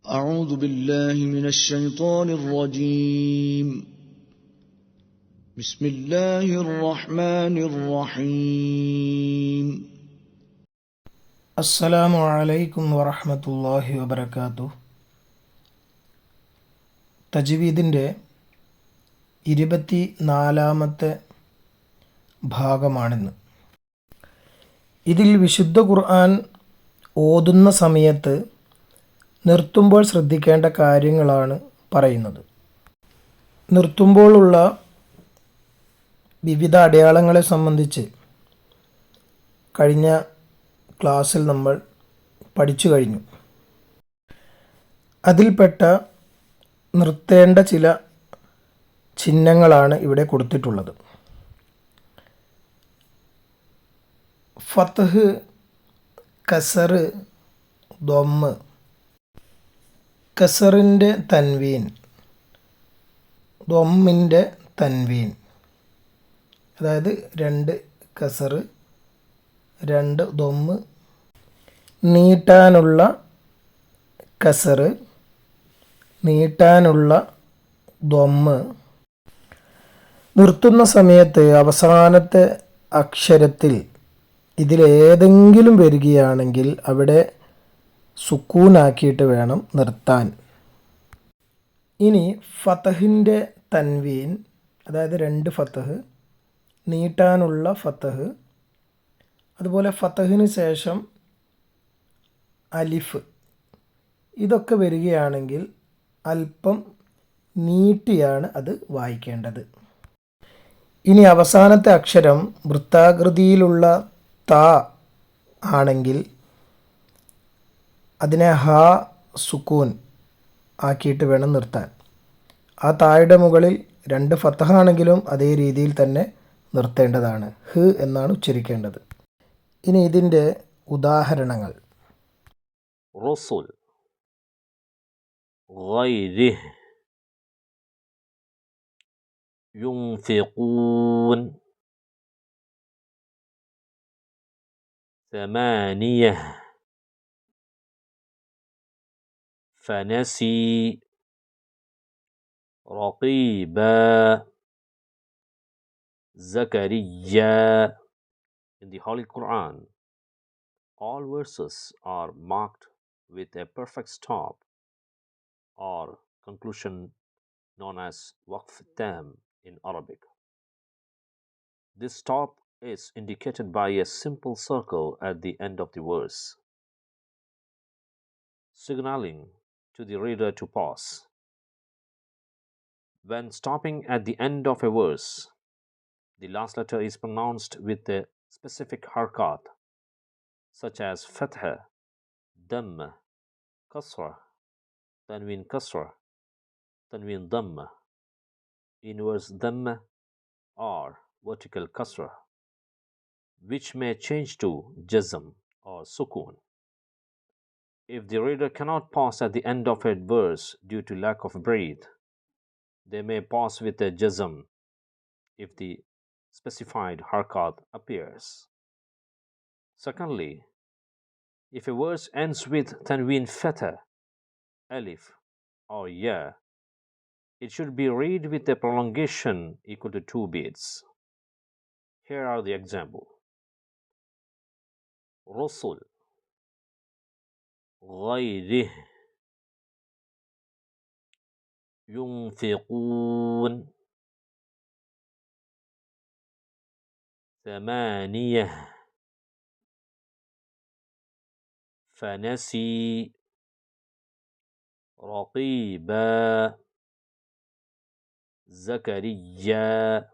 أعوذ بالله من الشيطان الرجيم بسم الله الرحمن الرحيم السلام عليكم ورحمة الله وبركاته. തജ്വീദിൻ്റെ 24-ാമത്തെ ഭാഗമാണിന്ന്. ഇതിൽ വിശുദ്ധ ഖുർആൻ ഓതുന്ന സമയത്ത് നിർത്തുമ്പോൾ ശ്രദ്ധിക്കേണ്ട കാര്യങ്ങളാണ് പറയുന്നത്. നിർത്തുമ്പോഴുള്ള വിവിധ അടയാളങ്ങളെ സംബന്ധിച്ച് കഴിഞ്ഞ ക്ലാസ്സിൽ നമ്മൾ പഠിച്ചു കഴിഞ്ഞു. അതിൽപ്പെട്ട നിർത്തേണ്ട ചില ചിഹ്നങ്ങളാണ് ഇവിടെ കൊടുത്തിട്ടുള്ളത്. ഫത്ഹ്, കസർ, ദൊമ്മ്. കസറിൻ്റെ തൻവീൻ, ദൊമ്മിൻ്റെ തൻവീൻ, അതായത് 2 കസർ 2 ദൊമ്മ്. നീട്ടാനുള്ള കസർ, നീട്ടാനുള്ള ദൊമ്മ്. നിർത്തുന്ന സമയത്ത് അവസാനത്തെ അക്ഷരത്തിൽ ഇതിലേതെങ്കിലും വരികയാണെങ്കിൽ അവിടെ സുക്കൂനാക്കിയിട്ട് വേണം നിർത്താൻ. ഇനി ഫതഹിൻ്റെ തൻവീൻ, അതായത് 2 ഫതഹ്, നീട്ടാനുള്ള ഫതഹ്, അതുപോലെ ഫതഹിന് ശേഷം അലിഫ്, ഇതൊക്കെ വരികയാണെങ്കിൽ അല്പം നീട്ടിയാണ് അത് വായിക്കേണ്ടത്. ഇനി അവസാനത്തെ അക്ഷരം വൃത്താകൃതിയിലുള്ള താ ആണെങ്കിൽ അതിനെ ഹ സുക്കൂൻ ആക്കിയിട്ട് വേണം നിർത്താൻ. ആ തായുടെ മുകളിൽ 2 ഫതഹാണെങ്കിലും അതേ രീതിയിൽ തന്നെ നിർത്തേണ്ടതാണ്. ഹ് എന്നാണ് ഉച്ചരിക്കേണ്ടത്. ഇനി ഇതിൻ്റെ ഉദാഹരണങ്ങൾ. റസൂൽ, ഗൈരിഹ്, യുൻഫിഖൂൻ, ثمانية, فنسي, رقيبا, زكريا. In the Holy Quran, all verses are marked with a perfect stop or conclusion known as waqf tam in Arabic. This stop is indicated by a simple circle at the end of the verse, signaling to the reader to pause. When stopping at the end of a verse, the last letter is pronounced with a specific harkat, such as fatha, damma, kasra, tanween kasra, tanween damma, inverse damma, or vertical kasra, which may change to jazm or sukoon. If the reader cannot pause at the end of a verse due to lack of breath, they may pause with a jazm if the specified harkat appears. Secondly, if a verse ends with tanween fatha, alif, or ya, it should be read with a prolongation equal to 2 beats. Here are the example. Rasul, غيره, ينفقون, 8, فنسي, رقيبا, زكريا.